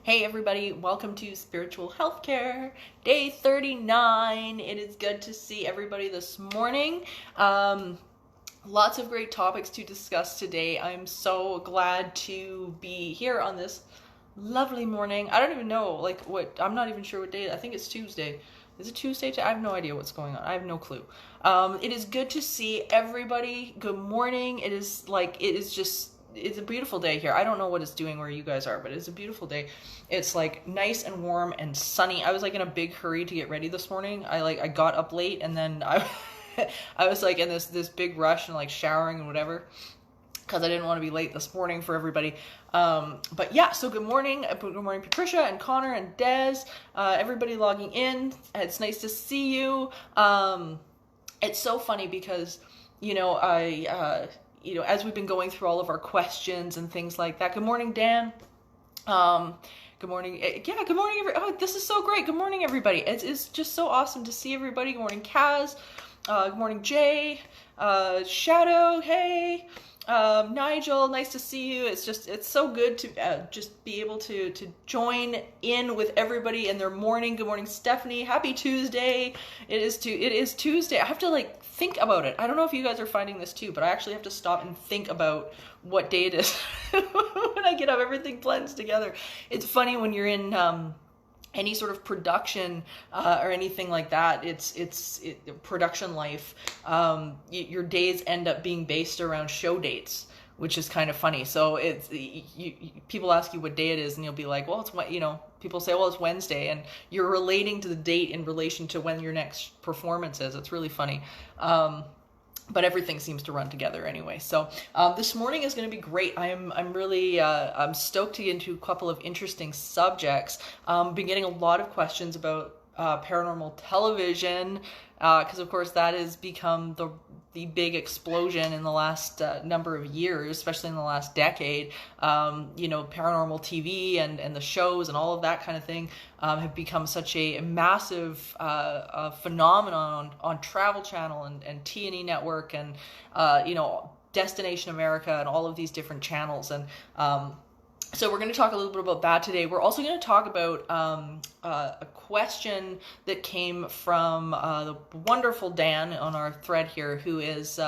Hey everybody, welcome to Spiritual Healthcare, day 39. It is good to see everybody this morning. Lots of great topics to discuss today. I'm so glad to be here on this lovely morning. I don't even know, I'm not even sure what day. I think it's Tuesday. Is it Tuesday? I have no idea what's going on. I have no clue. It is good to see everybody. Good morning. It's a beautiful day here. I don't know what it's doing where you guys are, but it's a beautiful day. It's like nice and warm and sunny. I was like in a big hurry to get ready this morning. I got up late and then I was like in this big rush and like showering and whatever, because I didn't want to be late this morning for everybody. But yeah, so good morning. Good morning, Patricia and Connor and Des, everybody logging in. It's nice to see you. It's so funny because, as we've been going through all of our questions and things like that. Good morning, Dan. Good morning. Yeah, good morning. This is so great. Good morning, everybody. It's just so awesome to see everybody. Good morning, Kaz. Good morning, Jay. Shadow. Hey. Nigel, nice to see you. It's so good to just be able to join in with everybody in their morning. Good morning, Stephanie. Happy Tuesday. It is Tuesday. I have to think about it. I don't know if you guys are finding this too, but I actually have to stop and think about what day it is when I get up. Everything blends together. It's funny when you're in any sort of production or anything like that. It's production life. Your days end up being based around show dates, which is kind of funny. So people ask you what day it is, and you'll be like, well, people say, well, it's Wednesday, and you're relating to the date in relation to when your next performance is. It's really funny. But everything seems to run together anyway. So this morning is going to be great. I'm really I'm stoked to get into a couple of interesting subjects. Been getting a lot of questions about paranormal television, because of course that has become the big explosion in the last number of years, especially in the last decade. Paranormal TV and the shows and all of that kind of thing have become such a massive phenomenon on Travel Channel and T&E Network and Destination America and all of these different channels. And so we're going to talk a little bit about that today. We're also going to talk about a question that came from the wonderful Dan on our thread here, who is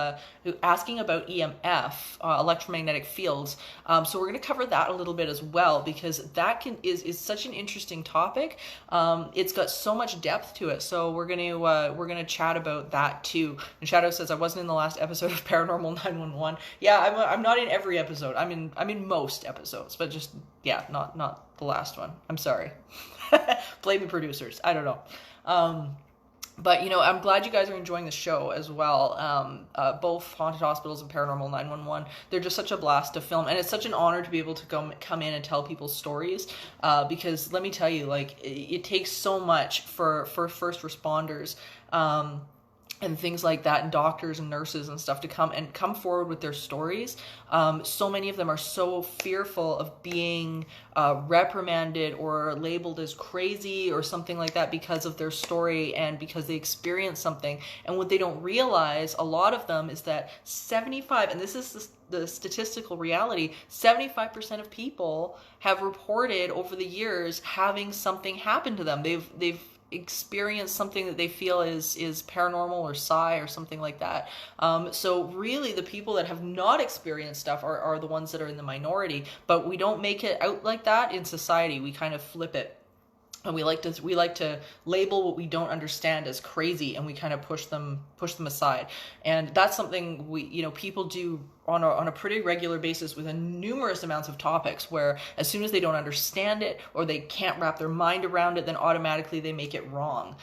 asking about EMF, electromagnetic fields. So we're going to cover that a little bit as well, because that is such an interesting topic. It's got so much depth to it. So we're going to chat about that too. And Shadow says, I wasn't in the last episode of Paranormal 911. Yeah, I'm not in every episode. I'm in most episodes, but just not the last one. I'm sorry. Blame the producers. I don't know. But I'm glad you guys are enjoying the show as well. Both Haunted Hospitals and Paranormal 911. They're just such a blast to film, and it's such an honor to be able to come in and tell people's stories. Because let me tell you, it takes so much for first responders. And things like that, and doctors and nurses and stuff to come forward with their stories. So many of them are so fearful of being reprimanded or labeled as crazy or something like that because of their story and because they experienced something. And what they don't realize, a lot of them, is that 75, and this is the statistical reality, 75% of people have reported over the years having something happen to them. They've experience something that they feel is paranormal or psi or something like that. So really the people that have not experienced stuff are the ones that are in the minority, but we don't make it out like that in society. We kind of flip it. And we like to label what we don't understand as crazy, and we kind of push them aside. And that's something people do on a pretty regular basis with numerous amounts of topics, where as soon as they don't understand it or they can't wrap their mind around it, then automatically they make it wrong.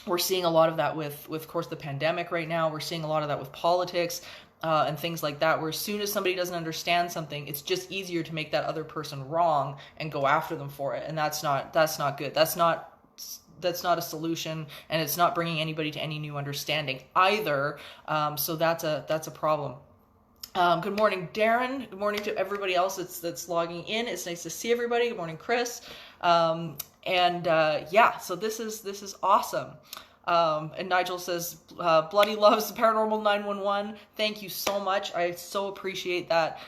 We're seeing a lot of that with of course, the pandemic right now. We're seeing a lot of that with politics. And things like that, where as soon as somebody doesn't understand something, it's just easier to make that other person wrong and go after them for it. And that's not good. That's not a solution, and it's not bringing anybody to any new understanding either. So that's a problem. Good morning, Darren. Good morning to everybody else that's logging in. It's nice to see everybody. Good morning, Chris. So this is awesome. And Nigel says, Bloody loves Paranormal 911. Thank you so much. I so appreciate that.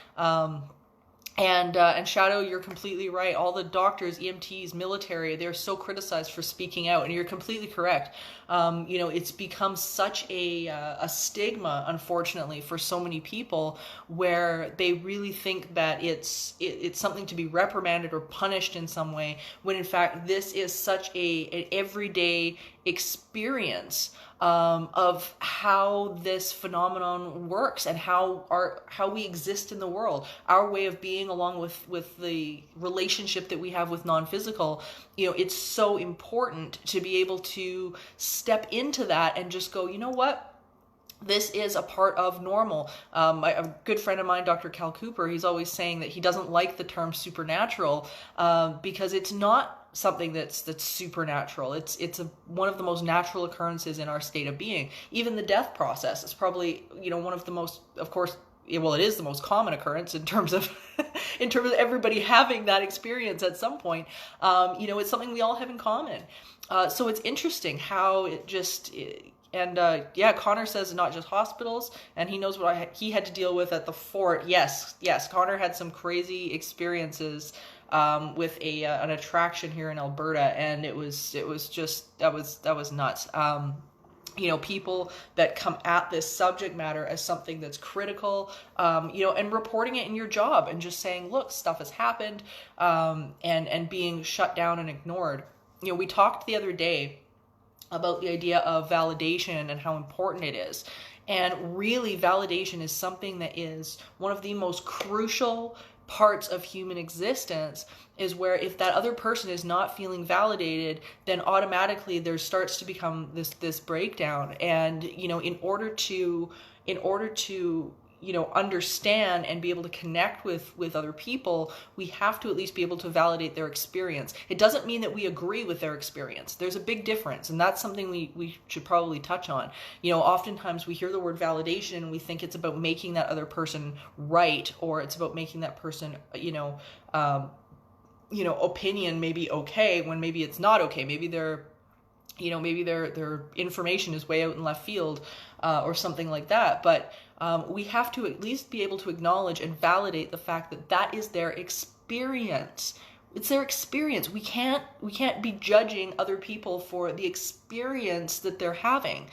And Shadow, you're completely right. All the doctors, EMTs, military, they're so criticized for speaking out, and you're completely correct. It's become such a stigma, unfortunately, for so many people, where they really think that it's something to be reprimanded or punished in some way, when in fact this is such an everyday experience of how this phenomenon works and how we exist in the world, our way of being, along with the relationship that we have with non-physical. It's so important to be able to step into that and just go, you know what? This is a part of normal. A good friend of mine, Dr. Cal Cooper, he's always saying that he doesn't like the term supernatural because it's not something that's supernatural. It's one of the most natural occurrences in our state of being. Even the death process is probably one of the most, of course, well, it is the most common occurrence in terms of everybody having that experience at some point. It's something we all have in common. So it's interesting how it just. And Connor says not just hospitals, and he knows what he had to deal with at the fort. Yes, Connor had some crazy experiences with an attraction here in Alberta, and it was just that was nuts. People that come at this subject matter as something that's critical, and reporting it in your job and just saying, look, stuff has happened, and being shut down and ignored. We talked the other day about the idea of validation and how important it is. And really, validation is something that is one of the most crucial parts of human existence, is where if that other person is not feeling validated, then automatically there starts to become this breakdown. And in order to understand and be able to connect with other people, we have to at least be able to validate their experience. It doesn't mean that we agree with their experience. There's a big difference, and that's something we should probably touch on. Oftentimes we hear the word validation and we think it's about making that other person right, or it's about making that person, opinion maybe okay, when maybe it's not okay. Maybe their information is way out in left field, or something like that. But we have to at least be able to acknowledge and validate the fact that that is their experience. It's their experience. We can't be judging other people for the experience that they're having.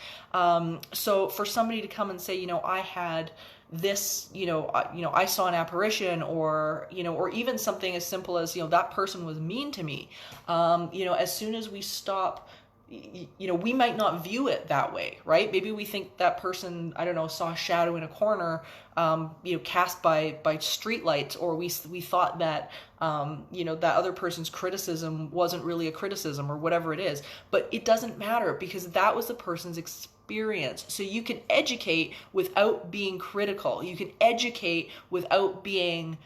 So for somebody to come and say, I had this, I saw an apparition, or even something as simple as, that person was mean to me. As soon as we stop, we might not view it that way, right? Maybe we think that person, I don't know, saw a shadow in a corner, cast by streetlights, or we thought that, that other person's criticism wasn't really a criticism, or whatever it is. But it doesn't matter, because that was the person's experience. So you can educate without being critical. You can educate without being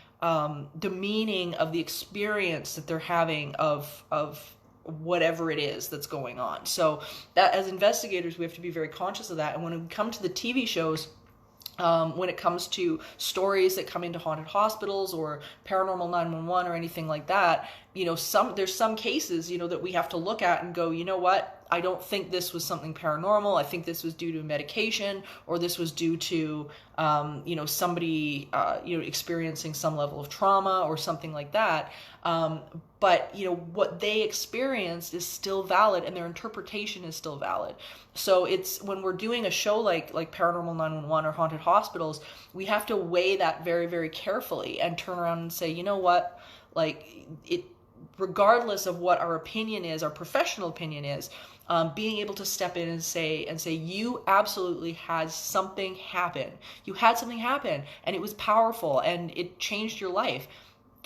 demeaning of the experience that they're having of whatever it is that's going on. So that, as investigators, we have to be very conscious of that. And when we come to the TV shows, when it comes to stories that come into haunted hospitals or Paranormal 911 or anything like that, there's some cases, that we have to look at and go, you know what? I don't think this was something paranormal. I think this was due to medication, or this was due to, somebody, experiencing some level of trauma or something like that. But what they experienced is still valid, and their interpretation is still valid. So it's when we're doing a show like Paranormal 911 or Haunted Hospitals, we have to weigh that very, very carefully and turn around and say, you know what, regardless of what our opinion is, our professional opinion is, being able to step in and say, you absolutely had something happen. You had something happen, and it was powerful, and it changed your life.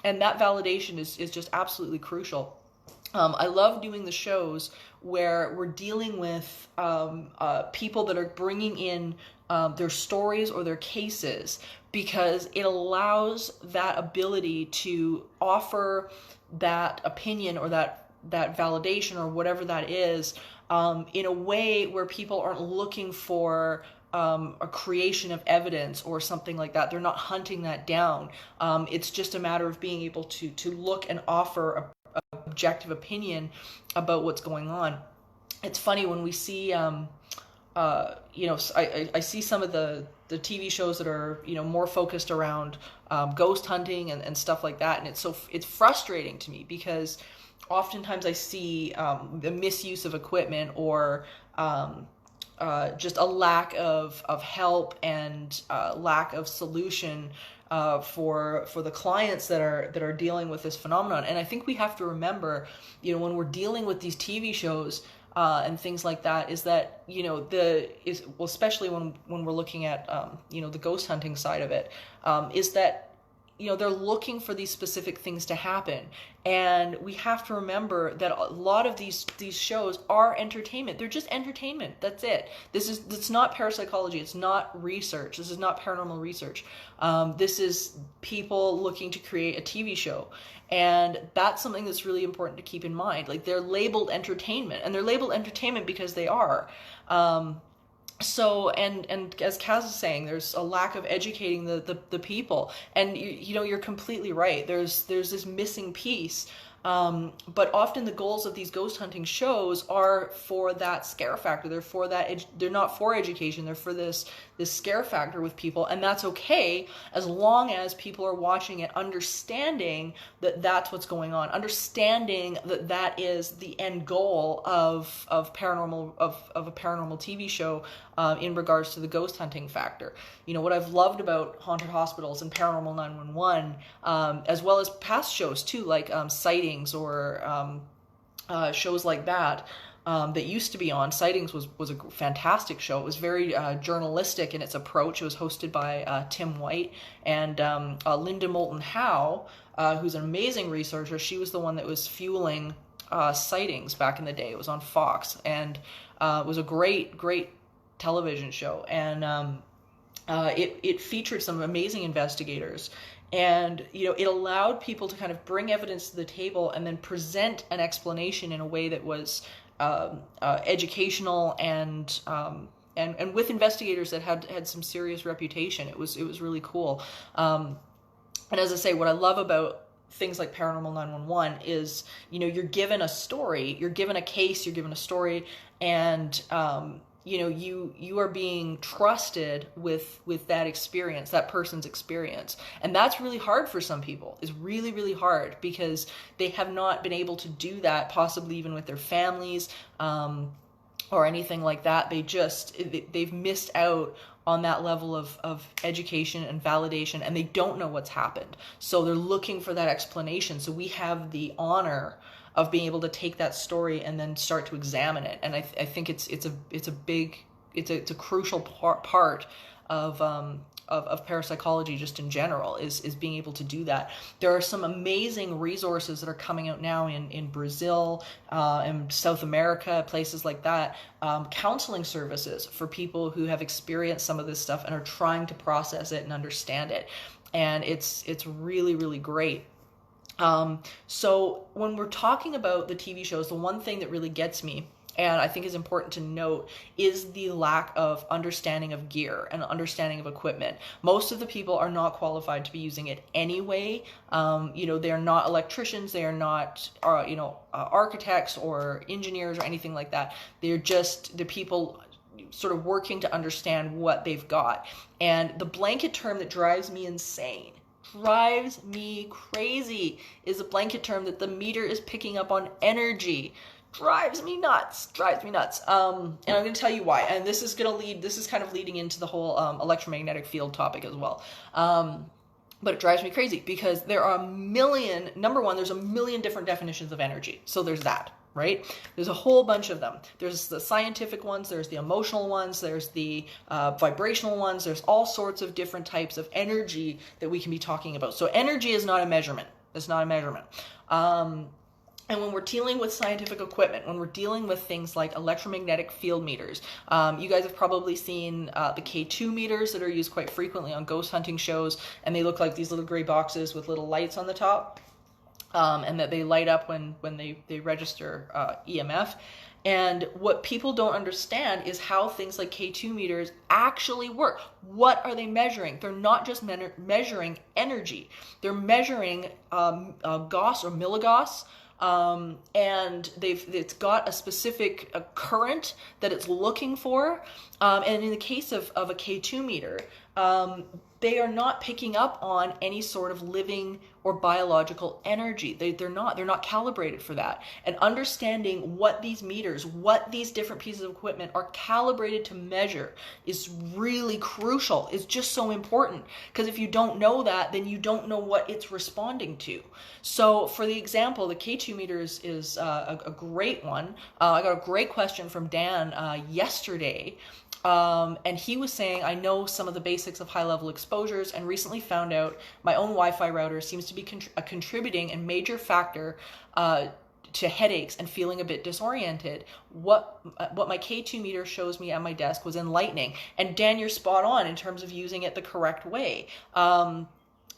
And that validation is just absolutely crucial. I love doing the shows where we're dealing with people that are bringing in their stories or their cases, because it allows that ability to offer that opinion or that validation or whatever that is, in a way where people aren't looking for a creation of evidence or something like that. They're not hunting that down. It's just a matter of being able to look and offer a objective opinion about what's going on. It's funny when we see, I see some of the the TV shows that are, you know, more focused around ghost hunting and stuff like that. And it's frustrating to me because oftentimes I see the misuse of equipment or just a lack of help and lack of solution for the clients that are dealing with this phenomenon. And I think we have to remember, you know, when we're dealing with these TV shows and things like that, is that, you know, especially when we're looking at you know, the ghost hunting side of it, is that, you know, they're looking for these specific things to happen. And we have to remember that a lot of these shows are entertainment. They're just entertainment. That's it. It's not parapsychology. It's not research. This is not paranormal research. This is people looking to create a TV show. And that's something that's really important to keep in mind. Like, they're labeled entertainment, and they're labeled entertainment because they are. So, and as Kaz is saying, there's a lack of educating the people, and you know, you're completely right. There's this missing piece. But often the goals of these ghost hunting shows are for that scare factor. They're for that. They're not for education. They're for this scare factor with people, and that's okay as long as people are watching it, understanding that that's what's going on, understanding that that is the end goal of a paranormal TV show in regards to the ghost hunting factor. You know, what I've loved about Haunted Hospitals and Paranormal 911, as well as past shows too, like Sightings or shows like that, that used to be on. Sightings was a fantastic show. It was very journalistic in its approach. It was hosted by Tim White and Linda Moulton Howe, who's an amazing researcher. She was the one that was fueling Sightings back in the day. It was on Fox, and it was a great television show. And it featured some amazing investigators. And, you know, it allowed people to kind of bring evidence to the table and then present an explanation in a way that was educational and with investigators that had some serious reputation. It was really cool. And as I say, what I love about things like Paranormal 911 is, you know, you're given a story, you're given a case, you're given a story, and you know, you are being trusted with that experience, that person's experience. And that's really hard for some people. It's really, really hard because they have not been able to do that, possibly even with their families, or anything like that. They've missed out on that level of education and validation, and they don't know what's happened. So they're looking for that explanation. So we have the honor of being able to take that story and then start to examine it. And I think it's a crucial part of parapsychology just in general, is being able to do that. There are some amazing resources that are coming out now in Brazil, and South America, places like that, counseling services for people who have experienced some of this stuff and are trying to process it and understand it. And it's really, really great. So when we're talking about the TV shows, the one thing that really gets me, and I think is important to note, is the lack of understanding of gear and understanding of equipment. Most of the people are not qualified to be using it anyway. You know, they're not electricians, they are not, you know, architects or engineers or anything like that. They're just the people sort of working to understand what they've got. And the blanket term that drives me insane, drives me crazy, is a blanket term that the meter is picking up on energy. Drives me nuts. And I'm going to tell you why. And this is kind of leading into the whole electromagnetic field topic as well. But it drives me crazy because there are there's a million different definitions of energy. So there's that, right? There's a whole bunch of them. There's the scientific ones, there's the emotional ones, there's the vibrational ones, there's all sorts of different types of energy that we can be talking about. So energy is not a measurement. It's not a measurement. And when we're dealing with scientific equipment, when we're dealing with things like electromagnetic field meters, you guys have probably seen the K2 meters that are used quite frequently on ghost hunting shows, and they look like these little gray boxes with little lights on the top, and that they light up when they register EMF. And what people don't understand is how things like K2 meters actually work. What are they measuring? They're not just measuring energy. They're measuring Gauss or milligauss, and it's got a specific current that it's looking for. And in the case of a K2 meter, they are not picking up on any sort of living or biological energy. They're not calibrated for that. And understanding what these meters, what these different pieces of equipment are calibrated to measure is really crucial. It's just so important, because if you don't know that, then you don't know what it's responding to. So for the example, the K2 meter is a great one. I got a great question from Dan yesterday. And he was saying, I know some of the basics of high-level exposures and recently found out my own Wi-Fi router seems to be a contributing and major factor to headaches and feeling a bit disoriented. What my K2 meter shows me at my desk was enlightening. And Dan, you're spot on in terms of using it the correct way.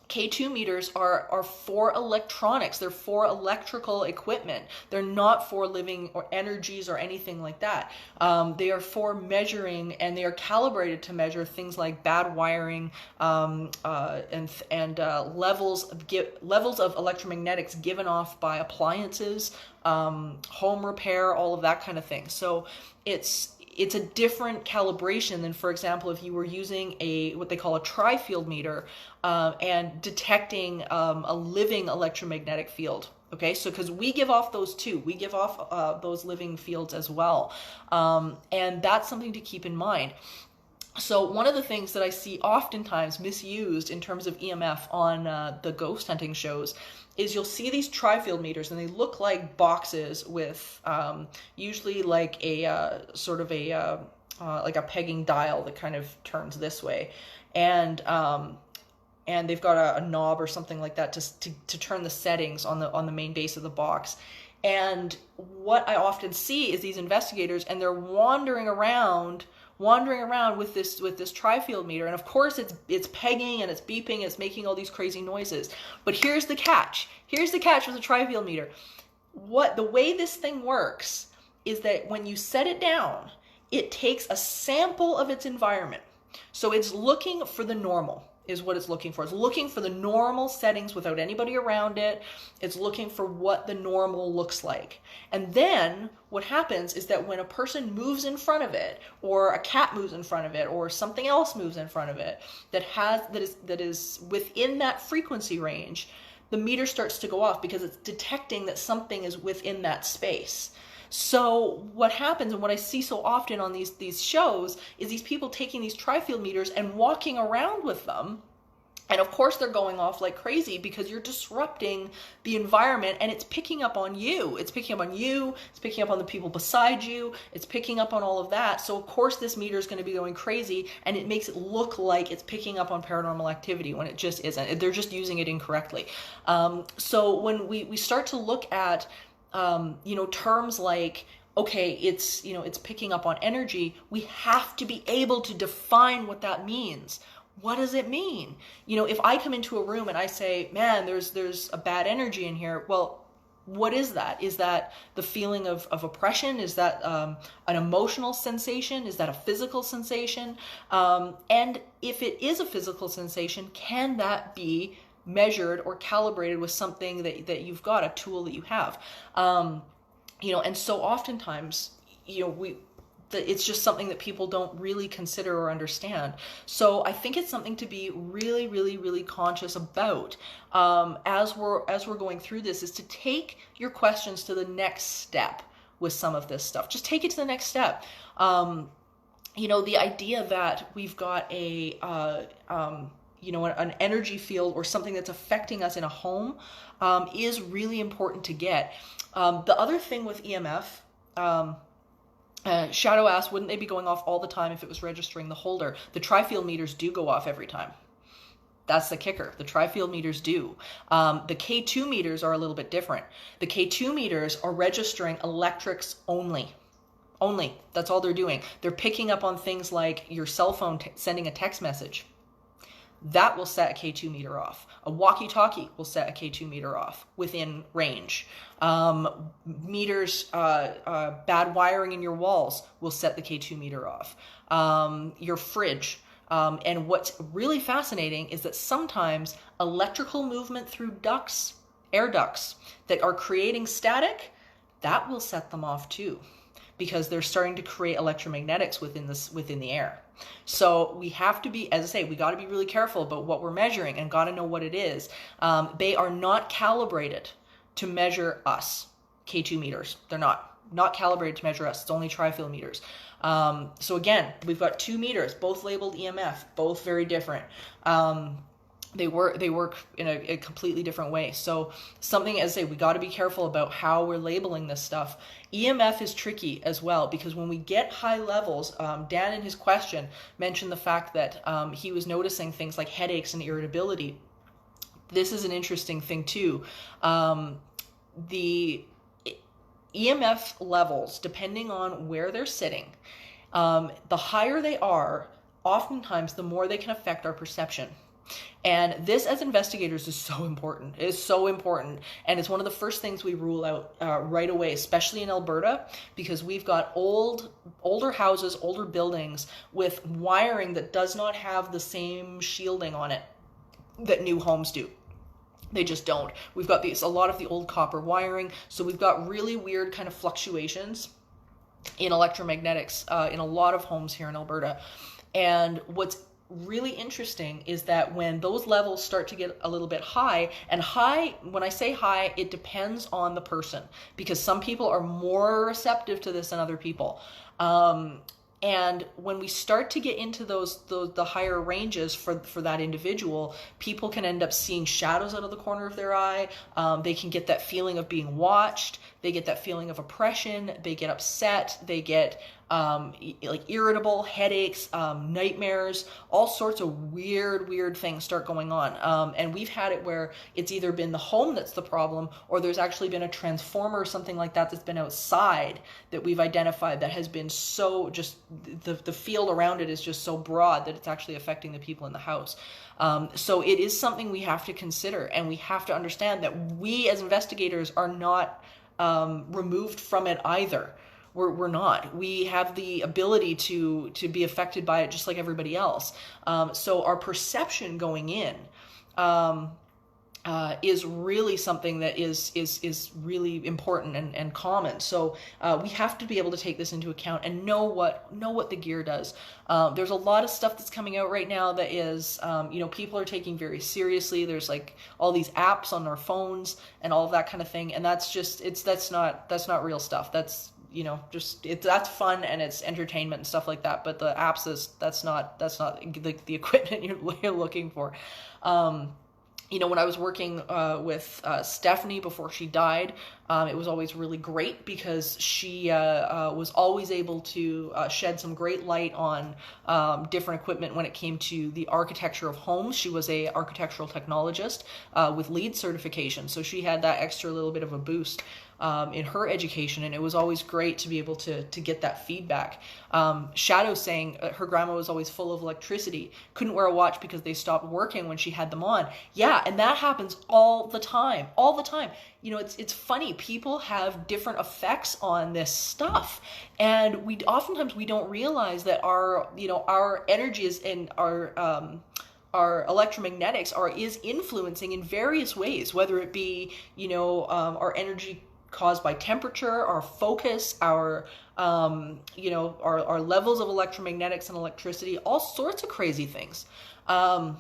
K2 meters are for electronics. They're for electrical equipment. They're not for living or energies or anything like that. They are for measuring, and they are calibrated to measure things like bad wiring and levels of electromagnetics given off by appliances, home repair, all of that kind of thing. So it's a different calibration than, for example, if you were using what they call a tri-field meter and detecting a living electromagnetic field. Okay, so because we give off those too, we give off those living fields as well, and that's something to keep in mind. So one of the things that I see oftentimes misused in terms of EMF on the ghost hunting shows is you'll see these tri-field meters, and they look like boxes with usually like a sort of a like a pegging dial that kind of turns this way, and they've got a knob or something like that to turn the settings on the main base of the box. And what I often see is these investigators, and they're wandering around with this tri-field meter, and of course it's pegging and it's beeping and it's making all these crazy noises. But here's the catch. Here's the catch with the tri-field meter. The way this thing works is that when you set it down, it takes a sample of its environment. So it's looking for the normal, is what it's looking for. It's looking for the normal settings without anybody around it. It's looking for what the normal looks like. And then what happens is that when a person moves in front of it, or a cat moves in front of it, or something else moves in front of it that is within that frequency range, the meter starts to go off because it's detecting that something is within that space. So what happens, and what I see so often on these shows, is these people taking these tri-field meters and walking around with them. And of course they're going off like crazy because you're disrupting the environment, and it's picking up on you. It's picking up on you. It's picking up on the people beside you. It's picking up on all of that. So of course this meter is going to be going crazy, and it makes it look like it's picking up on paranormal activity when it just isn't. They're just using it incorrectly. So when we start to look at terms like, okay, it's picking up on energy, we have to be able to define what that means. What does it mean? If I come into a room and I say, man, there's a bad energy in here, well, what is that? Is that the feeling of oppression? Is that an emotional sensation? Is that a physical sensation? And if it is a physical sensation, can that be measured or calibrated with something that you've got, a tool that you have? And so oftentimes, it's just something that people don't really consider or understand. So I think it's something to be really, really, really conscious about as we're going through this, is to take your questions to the next step with some of this stuff. Just take it to the next step. The idea that we've got an energy field or something that's affecting us in a home is really important to get. The other thing with EMF, Shadow asks, wouldn't they be going off all the time if it was registering the holder? The tri-field meters do go off every time. That's the kicker. The tri-field meters do. The K2 meters are a little bit different. The K2 meters are registering electrics only. Only. That's all they're doing. They're picking up on things like your cell phone sending a text message. That will set a K2 meter off. A walkie-talkie will set a K2 meter off within range. Meters, bad wiring in your walls will set the K2 meter off. Your fridge. And what's really fascinating is that sometimes electrical movement through ducts air ducts that are creating static, that will set them off too, because they're starting to create electromagnetics within the air. So we have to be, as I say, we got to be really careful about what we're measuring and got to know what it is. They are not calibrated to measure us, K2 meters. They're not calibrated to measure us. It's only trifield meters. So again, we've got 2 meters, both labeled EMF, both very different. They work in a completely different way. So something, as I say, we got to be careful about how we're labeling this stuff. EMF is tricky as well, because when we get high levels, Dan in his question mentioned the fact that he was noticing things like headaches and irritability. This is an interesting thing too. The EMF levels, depending on where they're sitting, the higher they are, oftentimes the more they can affect our perception. And this, as investigators, is so important. It is so important. And it's one of the first things we rule out right away, especially in Alberta, because we've got older houses, older buildings with wiring that does not have the same shielding on it that new homes do. They just don't. We've got a lot of the old copper wiring, so we've got really weird kind of fluctuations in electromagnetics in a lot of homes here in Alberta. And what's really interesting is that when those levels start to get a little bit high, and high, when I say high, it depends on the person, because some people are more receptive to this than other people. And when we start to get into the higher ranges for that individual, people can end up seeing shadows out of the corner of their eye. They can get that feeling of being watched. They get that feeling of oppression. They get upset. They get like irritable, headaches, nightmares, all sorts of weird things start going on. And we've had it where it's either been the home that's the problem, or there's actually been a transformer or something like that that's been outside that we've identified that has been so just, the field around it is just so broad that it's actually affecting the people in the house. So it is something we have to consider, and we have to understand that we as investigators are not removed from it either. We're not. We have the ability to be affected by it just like everybody else. So our perception going in is really something that is really important and common. So we have to be able to take this into account and know what the gear does. There's a lot of stuff that's coming out right now that is, people are taking very seriously. There's like all these apps on our phones and all of that kind of thing, and that's not real stuff. That's that's fun and it's entertainment and stuff like that. But the apps that's not the equipment you're looking for. When I was working with Stephanie before she died, it was always really great because she was always able to shed some great light on different equipment when it came to the architecture of homes. She was a architectural technologist with LEED certification, so she had that extra little bit of a boost in her education, and it was always great to be able to get that feedback. Shadow saying her grandma was always full of electricity, couldn't wear a watch because they stopped working when she had them on. Yeah, and that happens all the time. It's funny, people have different effects on this stuff, and we oftentimes don't realize that our energies and our electromagnetics is influencing in various ways, whether it be our energy caused by temperature, our focus, our levels of electromagnetics and electricity, all sorts of crazy things. And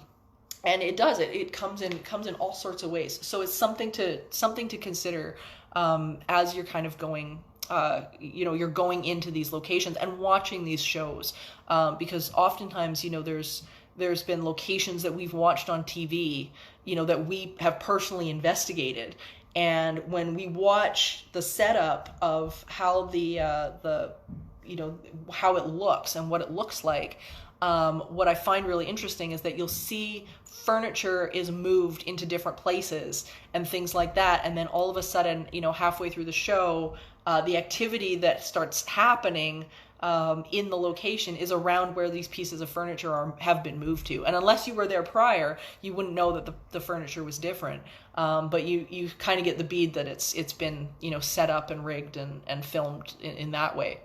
it comes in all sorts of ways. So it's something to consider as you're kind of going you're going into these locations and watching these shows, because oftentimes there's been locations that we've watched on TV that we have personally investigated. And when we watch the setup of how how it looks and what it looks like, what I find really interesting is that you'll see furniture is moved into different places and things like that. And then all of a sudden, halfway through the show, the activity that starts happening in the location is around where these pieces of furniture have been moved to. And unless you were there prior, you wouldn't know that the furniture was different. But you kind of get the bead that it's been set up and rigged and filmed in that way.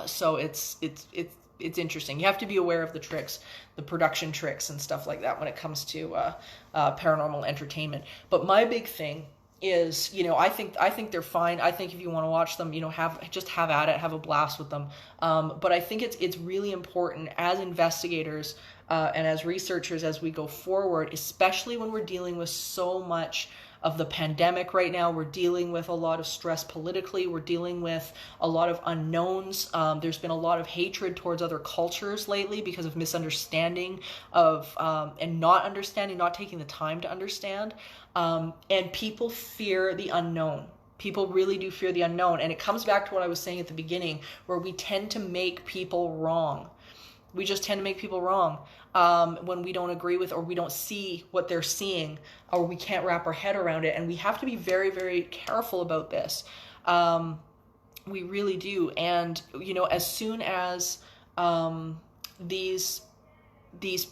So it's it's interesting. You have to be aware of the tricks, the production tricks and stuff like that when it comes to paranormal entertainment. But my big thing is, I think they're fine. I think if you want to watch them, have at it, have a blast with them. But I think it's really important as investigators and as researchers as we go forward, especially when we're dealing with so much of the pandemic right now. We're dealing with a lot of stress politically. We're dealing with a lot of unknowns. There's been a lot of hatred towards other cultures lately because of misunderstanding of and not understanding, not taking the time to understand. And people fear the unknown. People really do fear the unknown. And it comes back to what I was saying at the beginning, where we tend to make people wrong. We just tend to make people wrong when we don't agree with, or we don't see what they're seeing, or we can't wrap our head around it. And we have to be very, very careful about this. We really do. And, as soon as these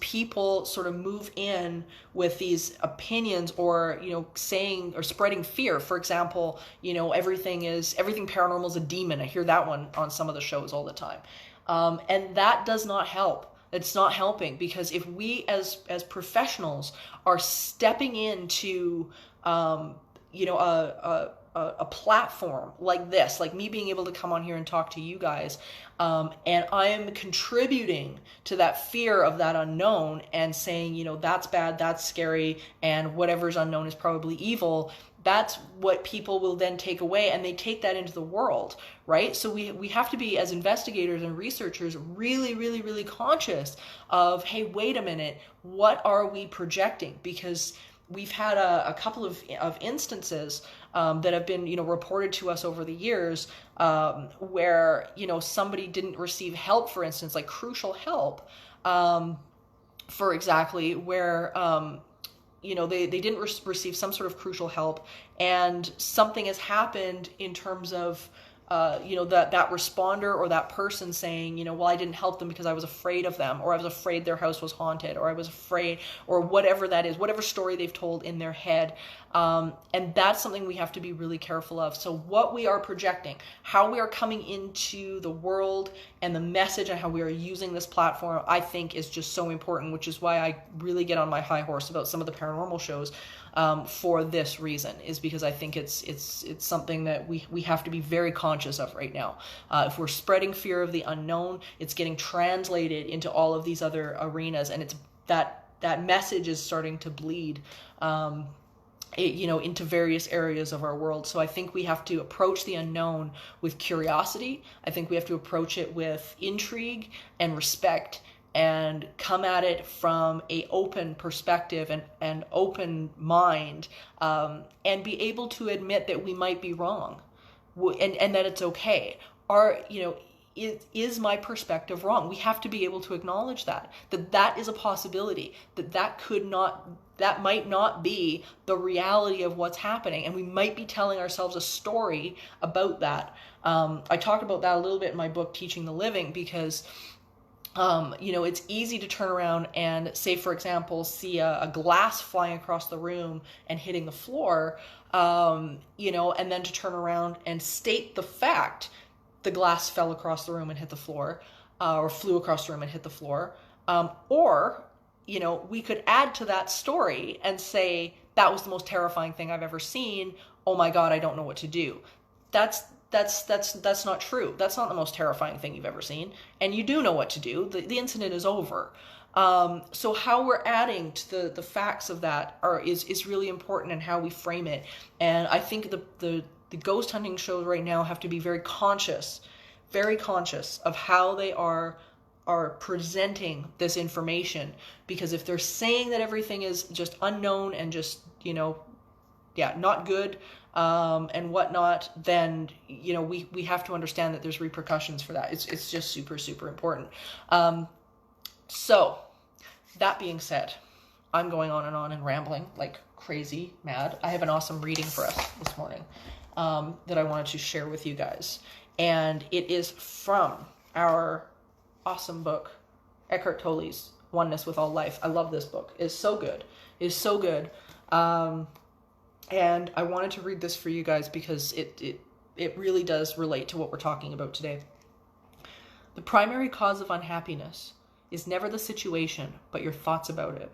people sort of move in with these opinions, or saying or spreading fear, for example, everything paranormal is a demon. I hear that one on some of the shows all the time. And that does not help. It's not helping, because if we as professionals are stepping into a platform like this, like me being able to come on here and talk to you guys, and I am contributing to that fear of that unknown and saying, that's bad, that's scary, and whatever's unknown is probably evil. That's what people will then take away, and they take that into the world, right? So we have to be, as investigators and researchers, really, really, really conscious of, hey, wait a minute, what are we projecting? Because we've had a couple of instances that have been, reported to us over the years, where, somebody didn't receive help, for instance, like crucial help, for exactly where, they didn't receive some sort of crucial help, and something has happened in terms of, that responder or that person saying, well, I didn't help them because I was afraid of them, or I was afraid their house was haunted, or I was afraid, or whatever that is, whatever story they've told in their head. And that's something we have to be really careful of. So what we are projecting, how we are coming into the world, and the message, and how we are using this platform, I think is just so important, which is why I really get on my high horse about some of the paranormal shows, for this reason, is because I think it's something that we have to be very conscious of right now. If we're spreading fear of the unknown, it's getting translated into all of these other arenas, and it's that message is starting to bleed into various areas of our world. So I think we have to approach the unknown with curiosity. I think we have to approach it with intrigue and respect, and come at it from a open perspective and open mind, and be able to admit that we might be wrong, and that it's okay. Is my perspective wrong? We have to be able to acknowledge that is a possibility, that might not be the reality of what's happening, and we might be telling ourselves a story about that. I talked about that a little bit in my book, Teaching the Living, because it's easy to turn around and say, for example, see a glass flying across the room and hitting the floor, and then to turn around and state the fact the glass fell across the room and hit the floor, or flew across the room and hit the floor. Or we could add to that story and say, that was the most terrifying thing I've ever seen. Oh my God, I don't know what to do. That's not true. That's not the most terrifying thing you've ever seen. And you do know what to do. The incident is over. So how we're adding to the facts of that is really important, in how we frame it. And I think the ghost hunting shows right now have to be very conscious of how they are presenting this information. Because if they're saying that everything is just unknown and just, not good, and whatnot, then, we have to understand that there's repercussions for that. It's just super, super important. So that being said, I'm going on and rambling like crazy mad. I have an awesome reading for us this morning, that I wanted to share with you guys. And it is from our awesome book, Eckhart Tolle's Oneness with All Life. I love this book. It's so good. It's so good. And I wanted to read this for you guys because it really does relate to what we're talking about today. The primary cause of unhappiness is never the situation, but your thoughts about it.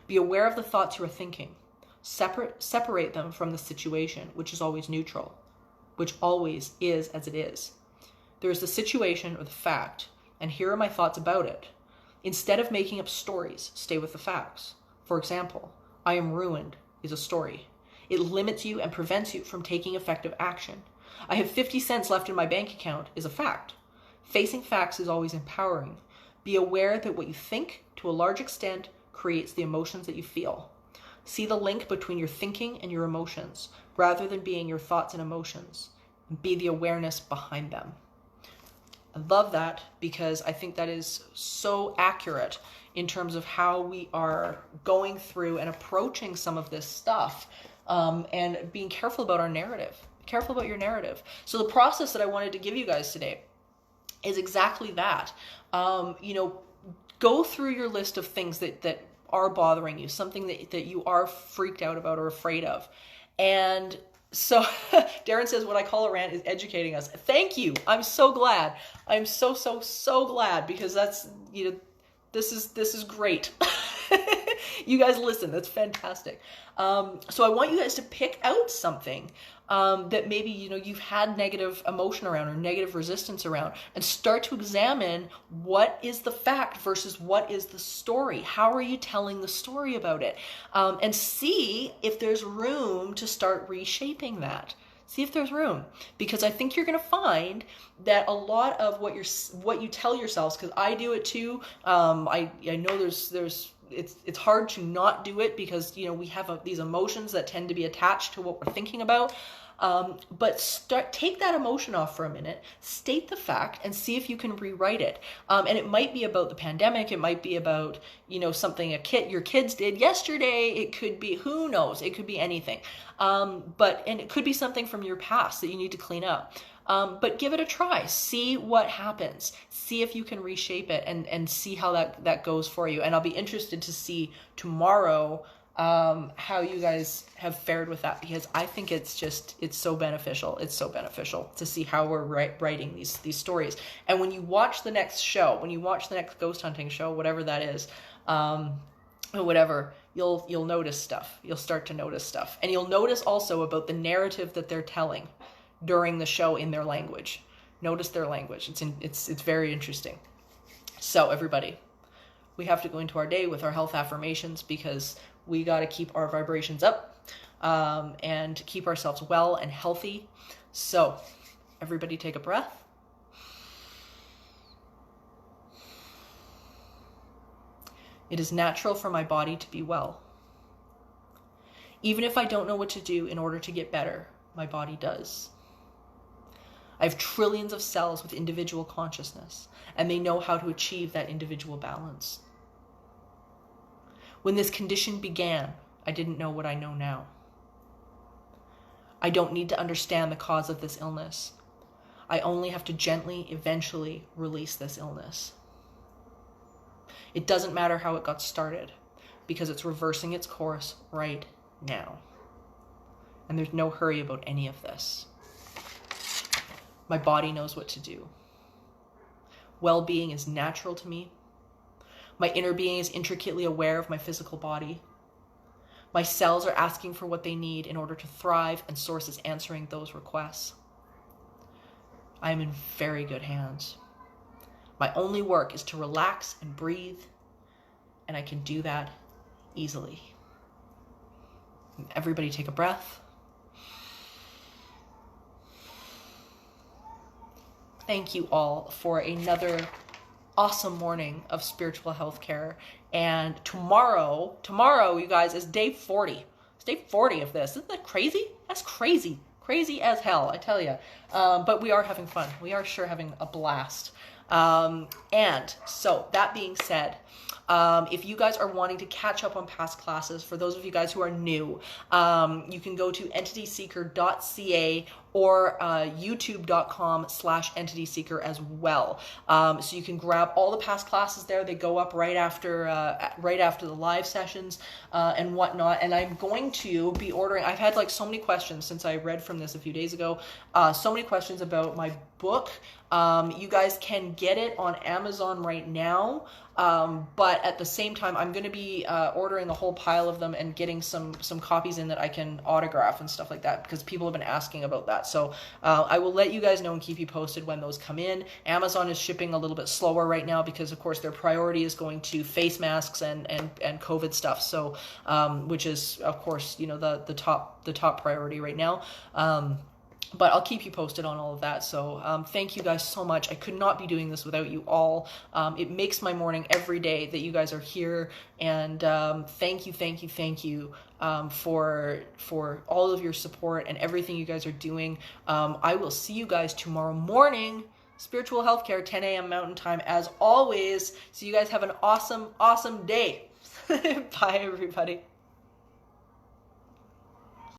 Be aware of the thoughts you are thinking. Separate them from the situation, which is always neutral, which always is as it is. There is the situation or the fact, and here are my thoughts about it. Instead of making up stories, stay with the facts. For example, I am ruined is a story. It limits you and prevents you from taking effective action. I have 50 cents left in my bank account is a fact. Facing facts is always empowering. Be aware that what you think, to a large extent, creates the emotions that you feel. See the link between your thinking and your emotions, rather than being your thoughts and emotions. And be the awareness behind them. I love that because I think that is so accurate in terms of how we are going through and approaching some of this stuff, and being careful about our narrative. Careful about your narrative. So the process that I wanted to give you guys today is exactly that. Go through your list of things that are bothering you, something that you are freaked out about or afraid of. And so Darren says, what I call a rant is educating us. Thank you. I'm so glad. I'm so glad, because that's, this is great. You guys listen. That's fantastic. So I want you guys to pick out something that maybe, you've had negative emotion around or negative resistance around, and start to examine what is the fact versus what is the story. How are you telling the story about it? And see if there's room to start reshaping that. See if there's room, because I think you're going to find that a lot of what you tell yourselves, because I do it too. I know it's hard to not do it, because we have these emotions that tend to be attached to what we're thinking about. But take that emotion off for a minute, state the fact, and see if you can rewrite it. And it might be about the pandemic. It might be about, something your kids did yesterday. It could be, who knows? It could be anything. And it could be something from your past that you need to clean up. But give it a try. See what happens. See if you can reshape it and see how that goes for you. And I'll be interested to see tomorrow how you guys have fared with that, because I think it's so beneficial. It's so beneficial to see how we're writing these stories. And when you watch the next show, when you watch the next ghost hunting show, whatever that is, whatever, you'll notice stuff. You'll start to notice stuff. And you'll notice also about the narrative that they're telling during the show in their language. Notice their language. It's very interesting. So everybody, we have to go into our day with our health affirmations, because we got to keep our vibrations up, and keep ourselves well and healthy. So everybody take a breath. It is natural for my body to be well. Even if I don't know what to do in order to get better, my body does. I have trillions of cells with individual consciousness, and they know how to achieve that individual balance. When this condition began, I didn't know what I know now. I don't need to understand the cause of this illness. I only have to gently, eventually release this illness. It doesn't matter how it got started, because it's reversing its course right now. And there's no hurry about any of this. My body knows what to do. Well-being is natural to me. My inner being is intricately aware of my physical body. My cells are asking for what they need in order to thrive, and Source is answering those requests. I am in very good hands. My only work is to relax and breathe, and I can do that easily. Everybody take a breath. Thank you all for another awesome morning of spiritual health care. And tomorrow, you guys, is day 40. It's day 40 of this. Isn't that crazy? That's crazy. Crazy as hell, I tell you. But we are having fun. We are sure having a blast. And so that being said, If you guys are wanting to catch up on past classes, for those of you guys who are new, you can go to entityseeker.ca or youtube.com/entityseeker as well. So you can grab all the past classes there. They go up right after the live sessions and whatnot. And I'm going to be ordering. I've had like so many questions since I read from this a few days ago. So many questions about my book. You guys can get it on Amazon right now. But at the same time, I'm going to be ordering a whole pile of them and getting some copies in that I can autograph and stuff like that, because people have been asking about that. So I will let you guys know and keep you posted when those come in. Amazon is shipping a little bit slower right now because, of course, their priority is going to face masks and COVID stuff. So which is, of course, you know, the top priority right now. But I'll keep you posted on all of that. So thank you guys so much. I could not be doing this without you all. It makes my morning every day that you guys are here. And thank you for all of your support and everything you guys are doing. I will see you guys tomorrow morning. Spiritual Healthcare, 10 a.m. Mountain Time, as always. So you guys have an awesome day. Bye, everybody.